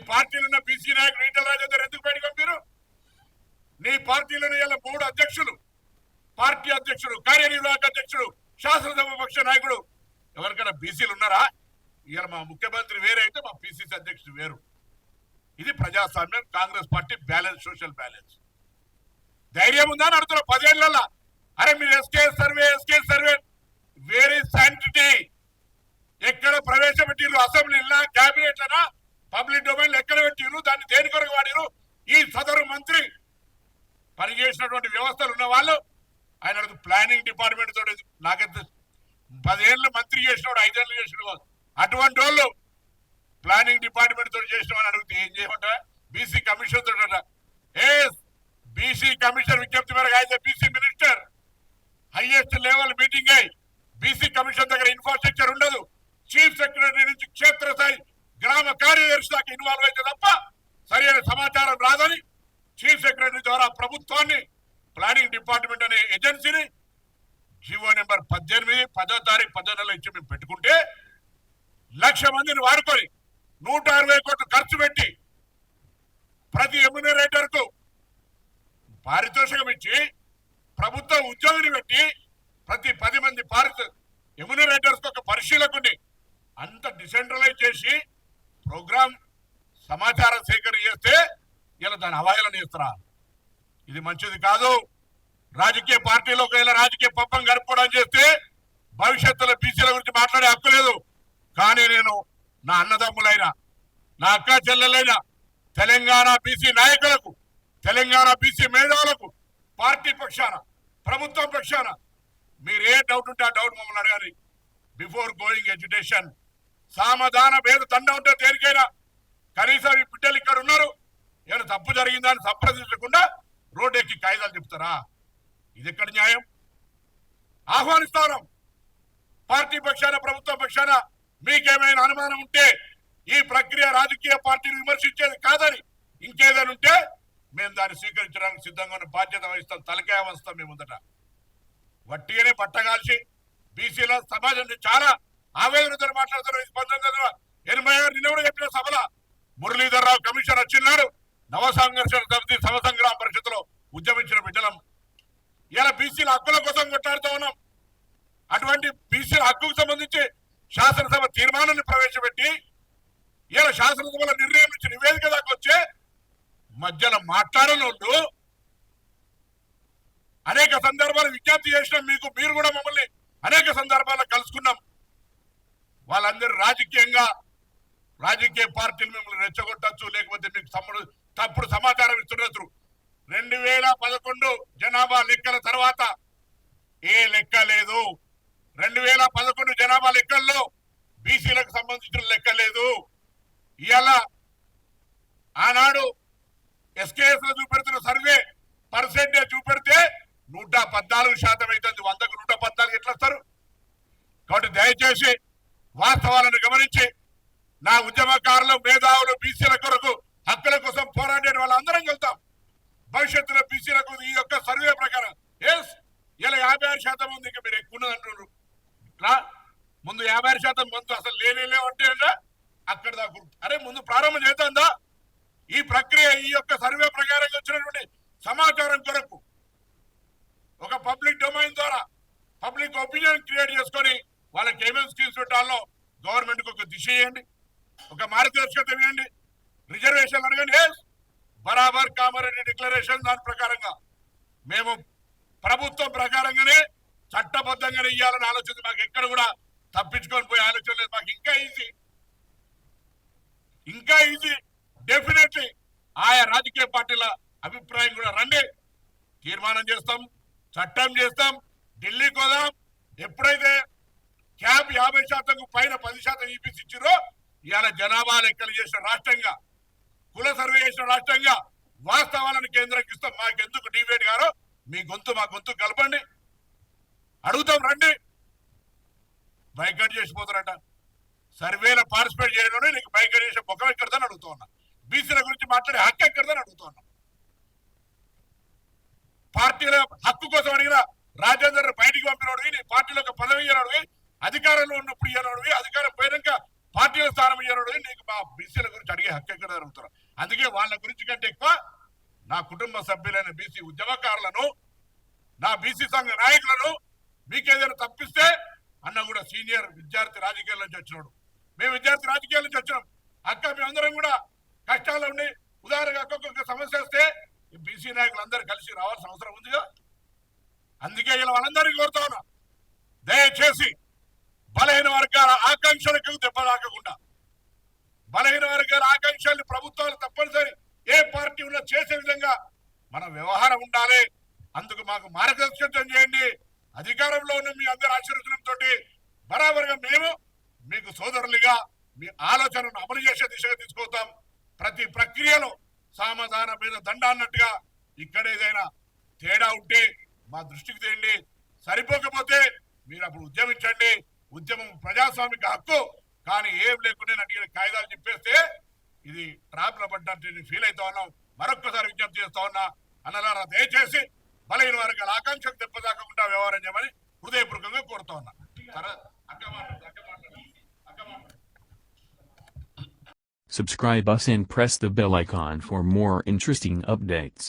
పార్టీలో ఉన్న బీసీ నాయకుడు ఈటల రాజేందర్ ఎందుకు బయటకు పంపారు? నీ పార్టీలోని ఇలా 3 అధ్యక్షులు, పార్టీ అధ్యక్షుడు, కార్యనిర్వాహక అధ్యక్షుడు, శాసనసభ పక్ష నాయకుడు ఎవరికైనా బీసీలు ఉన్నారా? ఇవాళ మా ముఖ్యమంత్రి వేరే అయితే మా పిసిసి అధ్యక్షుడు వేరు. ఇది ప్రజాస్వామ్యం, Congress party balance, social balance. ధైర్యం ఉందా అని అడుగుతున్నా 10 ఏళ్లలో. అరే మీరు ఎస్కే సర్వే వేరే శాంటిటీ ఎక్కడ ప్రవేశపెట్టిరు? అసెంబ్లీలో, క్యాబినెట్ లనా, పబ్లిక్ డొమైన్ ఎక్కడ పెట్టిరు? దాన్ని దేని కొరకు వాడిరు? ఈ సదరు మంత్రి పనిచేసినటువంటి వ్యవస్థలు ఉన్న వాళ్ళు ఆయన ప్లానింగ్ డిపార్ట్మెంట్ తోటి నాకైతే 10 ఏళ్ళు మంత్రి చేసినవాడు, 5 ఏళ్ళు చేసినవాడు. అటువంటి వాళ్ళు ప్లానింగ్ డిపార్ట్మెంట్ తోటి చేసిన అని అడిగితే ఏం చేయమంట? బీసీ కమిషన్ తోట. బీసీ కమిషన్ విజ్ఞప్తి మేరకు అయితే BC minister highest level meeting అయి బీసీ కమిషన్ దగ్గర ఇన్ఫ్రాస్ట్రక్చర్ ఉండదు. చీఫ్ సెక్రటరీ నుంచి క్షేత్రస్థాయి గ్రామ కార్యదర్శి దాకా ఇన్వాల్వ్ అయితే తప్ప సరైన సమాచారం రాదని చీఫ్ సెక్రటరీ ద్వారా ప్రభుత్వాన్ని, ప్లానింగ్ డిపార్ట్మెంట్ అనే ఏజెన్సీని జీవో నెంబర్ 18 10వ తారీఖు 10వ నెల ఇచ్చి మేము పెట్టుకుంటే 1,00,000 మందిని వాడుకొని 160 కోట్లు ఖర్చు పెట్టి ప్రతి ఎమ్యూనరేటర్ కు పారితోషికం ఇచ్చి ప్రభుత్వ ఉద్యోగిని పెట్టి ప్రతి 10 మంది ఎమ్యూనరేటర్స్ ఒక పరిశీలకుని అంత డిసెంట్రలైజ్ చేసి ప్రోగ్రామ్ సమాచారం సేకరణ చేస్తే ఇలా దాని అవహేళన చేస్తారా? ఇది మంచిది కాదు. రాజకీయ పార్టీలో ఒకవేళ రాజకీయ పప్పం గడుపుకోవడం చేస్తే భవిష్యత్తులో బీసీల గురించి మాట్లాడే హక్కు లేదు. కానీ నేను నా అన్నదమ్ములైన, నా అక్క చెల్లెలైన తెలంగాణ బీసీ నాయకులకు, తెలంగాణ బీసీ మేధావులకు పార్టీ పక్షాన, ప్రభుత్వం పక్షాన మీరు ఏ డౌట్ ఉంటే ఆ డౌట్ మమ్మల్ని అడగాలి. బిఫోర్ గోయింగ్ ఎడ్యుకేషన్ సామధాన భేద దండ ఉంటే దేనికైనా కనీసం ఈ బిడ్డలు ఇక్కడ ఉన్నారు, ఏమైనా తప్పు జరిగిందా అని సంప్రదించకుండా రోడ్డు ఎక్కి కాయిదాలు చెప్తారా? ఇది ఎక్కడ న్యాయం? ఆహ్వానిస్తాను పార్టీ పక్షాన, ప్రభుత్వ పక్షాన మీకేమైనా అనుమానం ఉంటే ఈ ప్రక్రియ రాజకీయ పార్టీని విమర్శించేది కాదని ఇంకేదైనా ఉంటే మేము దాన్ని స్వీకరించడానికి సిద్ధంగా ఉన్న బాధ్యత వహిస్తాం, తలకాయ వస్తాం. మేము ముందట వట్టిగానే పట్టగాల్చి బీసీల సమాజం చాలా ఆవేదనతో మాట్లాడుతున్నారు. 1986 నిన్న కూడా చెప్పిన సభలో మురళీధర్ రావు కమిషన్ వచ్చినాడు. నవసంఘర్షణ సమితి సమసంగ్రామ పరిషత్తులో ఉద్యమించిన బిడ్డలం. ఇలా బీసీల హక్కుల కోసం కొట్లాడుతూ ఉన్నాం. అటువంటి బీసీల హక్కుకు సంబంధించి శాసనసభ తీర్మానాన్ని ప్రవేశపెట్టి ఇలా శాసనసభలో నిర్ణయం ఇచ్చి నివేదిక దాకా వచ్చే మధ్యలో మాట్లాడనోళ్ళు అనేక సందర్భాలు విజ్ఞప్తి చేసినాం. మీరు కూడా మమ్మల్ని అనేక సందర్భాల్లో కలుసుకున్నాం. వాళ్ళందరూ రాజకీయ పార్టీలు మిమ్మల్ని రెచ్చగొట్టచ్చు, లేకపోతే మీకు తప్పుడు సమాచారం ఇస్తుండొచ్చు. 2011 జనాభా లెక్కల తర్వాత ఏ లెక్క లేదు. 2011 జనాభా లెక్కల్లో బీసీలకు సంబంధించిన లెక్క లేదు. ఇవాళ ఆనాడు ఎస్కేఎస్ లో చూపెడుతున్న సర్వే పర్సెంటేజ్ చూపెడితే 114% అవుతుంది. 100కు 114 ఎట్లా వస్తారు? కాబట్టి దయచేసి వాస్తవాలను గమనించి నా ఉద్యమకారులు, మేధావులు, బీసీల కొరకు హక్కుల కోసం పోరాడే వాళ్ళందరం వెళ్తాం. భవిష్యత్తులో బీసీలకు ఈ యొక్క సర్వే ప్రకారం ఇలా 56% ఉంది. ఇంకా మీరు ఎక్కువ అంటున్నారు. ముందు 56% మంది అసలు లేవంటే అక్కడ దాకా అరే ముందు ప్రారంభం చేద్దా? ఈ ప్రక్రియ ఈ యొక్క సర్వే ప్రకారంగా వచ్చినటువంటి సమాచారం కొరకు ఒక పబ్లిక్ డొమైన్ ద్వారా పబ్లిక్ ఒపీనియన్ క్రియేట్ చేసుకొని వాళ్ళకి ఏమేమి స్కీమ్స్ పెట్టాలో గవర్నమెంట్ కు ఒక దిశ ఇవ్వండి, ఒక మార్గదర్శకత ఇవ్వండి, రిజర్వేషన్ అడగండి. బరాబర్ కామారెడ్డి డిక్లరేషన్ దాని ప్రకారంగా మేము ప్రభుత్వం ప్రకారంగానే చట్టబద్ధంగానే ఇవ్వాలని ఆలోచన. మాకు ఎక్కడ కూడా తప్పించుకొని పోయే ఆలోచన లేదు. మాకు ఇంకా ఈజీ డెఫినెట్లీ ఆయా రాజకీయ పార్టీల అభిప్రాయం కూడా రండి, తీర్మానం చేస్తాం, చట్టం చేస్తాం, ఢిల్లీకి పోదాం. ఎప్పుడైతే క్యాబ్ 50% పైన 10% ఈపీసీ ఇచ్చారో ఇవాళ జనాభా లెక్కలు చేసిన రాష్ట్రంగా, కుల సర్వే చేసిన రాష్ట్రంగా వాస్తవాలను కేంద్రానికి ఇస్తాం. మాకెందుకు డిబేట్ గారో మీ గొంతు మా గొంతు కలపండి, అడుగుతాం రండి. బైకట్ చేసిపోతారట. సర్వేలో పార్టిసిపేట్ చేయడం నీకు బైకట్ చేసే ముఖం ఎక్కడదని అడుగుతూ ఉన్నా. బీసీల గురించి మాట్లాడే హక్కు ఎక్కడదని అడుగుతూ ఉన్నా. పార్టీల హక్కు కోసం అడిగిన రాజేందర్ బయటికి పంపినోడివి, నీ పార్టీలో ఒక పదవి ఇయ్యనోడివి, అధికారంలో ఉన్నప్పుడు ఇయ్యనోడివి, అధికారం పోయినాక పార్టీల స్థానం ఇయ్యరుడు నీకు మా బీసీల గురించి అడిగే హక్కు ఎక్కడ జరుగుతారు. అందుకే వాళ్ళ గురించి కంటే ఎక్కువ నా కుటుంబ సభ్యులైన బీసీ ఉద్యమకారులను, నా బీసీ సంఘ నాయకులను మీకేదైనా తప్పిస్తే అన్న కూడా సీనియర్ విద్యార్థి రాజకీయాల నుంచి వచ్చినాడు. మేము విద్యార్థి రాజకీయాల నుంచి వచ్చినాం. అక్క మేమందరం కూడా కష్టాల్లో ఉండి ఉదాహరణగా ఒక్కొక్క సమస్య వస్తే బీసీ నాయకులందరూ కలిసి రావాల్సిన అవసరం ఉందిగా. అందుకే ఇలా వాళ్ళందరికీ కోరుతా ఉన్నా, దయచేసి బలహీన వర్గాల ఆకాంక్షలకు దెబ్బ తాకకుండా, బలహీన వర్గాల ఆకాంక్షల్ని ప్రభుత్వాలు తప్పనిసరి ఏ పార్టీ ఉన్నా చేసే విధంగా మన వ్యవహారం ఉండాలి. అందుకు మాకు మార్గదర్శకత్వం చేయండి. అధికారంలో ఉన్న మీ అందరి ఆశీర్వచనంతో బరాబరుగా మేము మీకు సోదరులుగా మీ ఆలోచనను అమలు చేసే దిశగా తీసుకొస్తాం. ప్రతి ప్రక్రియలో సామధాన మీద దండ అన్నట్టుగా ఇక్కడ ఏదైనా తేడా ఉంటే మా దృష్టికి తేండి. సరిపోకపోతే మీరు అప్పుడు ఉద్యమించండి. ఉద్యమం ప్రజాస్వామిక హక్కు. కానీ ఏం లేకుండా అడిగిన కాయిదాలు చెప్పేస్తే ఇది ట్రాప్ లో పడ్డట్టు ఫీల్ అవుతా ఉన్నాం. మరొక్కసారి విజ్ఞప్తి చేస్తా ఉన్నా, అన్నలారా దయచేసి బలహీన వర్గాల ఆకాంక్షకు దెబ్బతాకకుండా వ్యవహారం చేయమని హృదయపూర్వకంగా కోరుతా ఉన్నా. Subscribe us and press the bell icon for more interesting updates.